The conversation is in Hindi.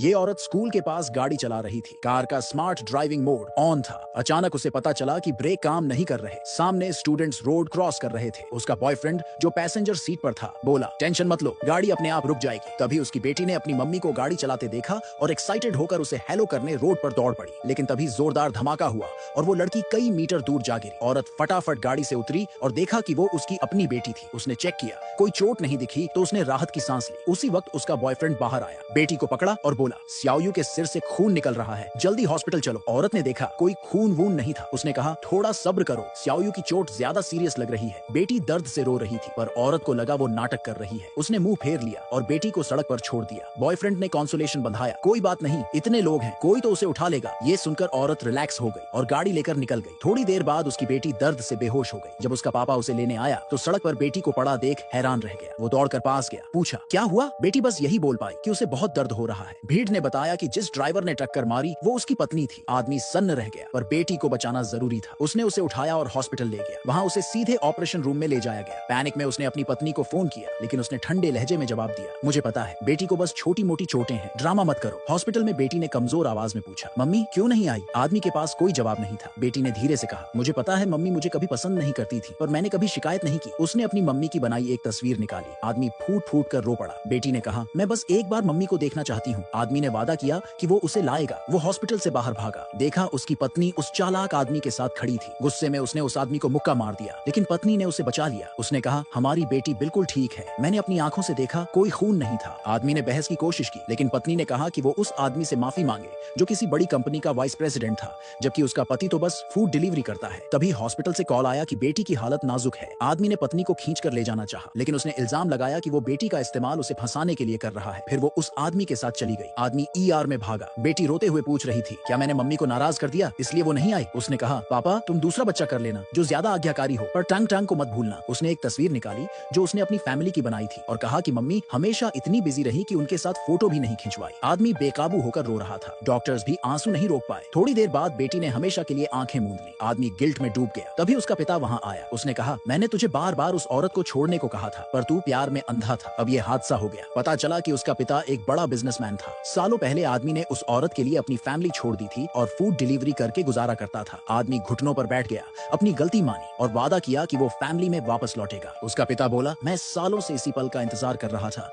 ये औरत स्कूल के पास गाड़ी चला रही थी। कार का स्मार्ट ड्राइविंग मोड ऑन था। अचानक उसे पता चला कि ब्रेक काम नहीं कर रहे। सामने स्टूडेंट्स रोड क्रॉस कर रहे थे। उसका बॉयफ्रेंड जो पैसेंजर सीट पर था बोला, टेंशन मत लो, गाड़ी अपने आप रुक जाएगी। तभी उसकी बेटी ने अपनी मम्मी को गाड़ी चलाते देखा और एक्साइटेड होकर उसे हेलो करने रोड पर दौड़ पड़ी। लेकिन तभी जोरदार धमाका हुआ और वो लड़की कई मीटर दूर जा गिरी। औरत फटाफट गाड़ी से उतरी और देखा कि वो उसकी अपनी बेटी थी। उसने चेक किया, कोई चोट नहीं दिखी तो उसने राहत की सांस ली। उसी वक्त उसका बॉयफ्रेंड बाहर आया, बेटी को पकड़ा और बोला, स्याओयू के सिर से खून निकल रहा है, जल्दी हॉस्पिटल चलो। औरत ने देखा कोई खून वून नहीं था। उसने कहा, थोड़ा सब्र करो, स्याओयू की चोट ज्यादा सीरियस लग रही है। बेटी दर्द से रो रही थी पर औरत को लगा वो नाटक कर रही है। उसने मुंह फेर लिया और बेटी को सड़क पर छोड़ दिया। बॉयफ्रेंड ने कॉन्सोलेशन बंधाया, कोई बात नहीं, इतने लोग हैं, कोई तो उसे उठा लेगा। ये सुनकर औरत रिलैक्स हो गई और गाड़ी लेकर निकल गई। थोड़ी देर बाद उसकी बेटी दर्द से बेहोश हो गई। जब उसका पापा उसे लेने आया तो सड़क पर बेटी को पड़ा देख हैरान रह गया। वो दौड़कर पास गया, पूछा, क्या हुआ? बेटी बस यही बोल पाई कि उसे बहुत दर्द हो रहा है। भीड़ ने बताया कि जिस ड्राइवर ने टक्कर मारी वो उसकी पत्नी थी। आदमी सन्न रह गया पर बेटी को बचाना जरूरी था। उसने उसे उठाया और हॉस्पिटल ले गया। वहाँ उसे सीधे ऑपरेशन रूम में ले जाया गया। पैनिक में उसने अपनी पत्नी को फोन किया लेकिन उसने ठंडे लहजे में जवाब दिया, मुझे पता है, बेटी को बस छोटी मोटी चोटें हैं, ड्रामा मत करो। हॉस्पिटल में बेटी ने कमजोर आवाज में पूछा, मम्मी क्यों नहीं आई? आदमी के पास कोई जवाब नहीं था। बेटी ने धीरे से कहा, मुझे पता है मम्मी मुझे कभी पसंद नहीं करती थी पर मैंने कभी शिकायत नहीं की। उसने अपनी मम्मी की बनाई एक तस्वीर निकाली। आदमी फूट फूट कर रो पड़ा। बेटी ने कहा, मैं बस एक बार मम्मी को देखना चाहती हूँ। आदमी ने वादा किया कि वो उसे लाएगा। वो हॉस्पिटल से बाहर भागा। देखा उसकी पत्नी उस चालाक आदमी के साथ खड़ी थी। गुस्से में उसने उस आदमी को मुक्का मार दिया लेकिन पत्नी ने उसे बचा लिया। उसने कहा, हमारी बेटी बिल्कुल ठीक है, मैंने अपनी आंखों से देखा, कोई खून नहीं था। आदमी ने बहस की कोशिश की लेकिन पत्नी ने कहा कि वो उस आदमी से माफी मांगे जो किसी बड़ी कंपनी का वाइस प्रेसिडेंट था, जबकि उसका पति तो बस फूड डिलीवरी करता है। तभी हॉस्पिटल से कॉल आया कि बेटी की हालत नाजुक है। आदमी ने पत्नी को खींच कर ले जाना चाहा लेकिन उसने इल्जाम लगाया कि वो बेटी का इस्तेमाल उसे फंसाने के लिए कर रहा है। फिर वो उस आदमी के साथ चली गई। आदमी ER में भागा। बेटी रोते हुए पूछ रही थी, क्या मैंने मम्मी को नाराज कर दिया इसलिए वो नहीं आई? उसने कहा, पापा तुम दूसरा बच्चा कर लेना जो ज्यादा आज्ञाकारी हो, पर टंग टंग को मत भूलना। उसने एक तस्वीर निकाली जो उसने अपनी फैमिली की बनाई थी और कहा कि मम्मी हमेशा इतनी बिजी रही कि उनके साथ फोटो भी नहीं खिंचवाई। आदमी बेकाबू होकर रो रहा था। डॉक्टर्स भी आंसू नहीं रोक पाए। थोड़ी देर बाद बेटी ने हमेशा के लिए आंखें मूंद ली। आदमी गिल्ट में डूब गया। तभी उसका पिता वहां आया। उसने कहा, मैंने तुझे बार बार उस औरत को छोड़ने को कहा था पर तू प्यार में अंधा था। अब ये हादसा हो गया। पता चला कि उसका पिता एक बड़ा बिजनेसमैन था। सालों पहले आदमी ने उस औरत के लिए अपनी फैमिली छोड़ दी थी और फूड डिलीवरी करके गुजारा करता था। आदमी घुटनों पर बैठ गया, अपनी गलती मानी और वादा किया कि वो फैमिली में वापस लौटेगा। उसका पिता बोला, मैं सालों से इसी पल का इंतजार कर रहा था।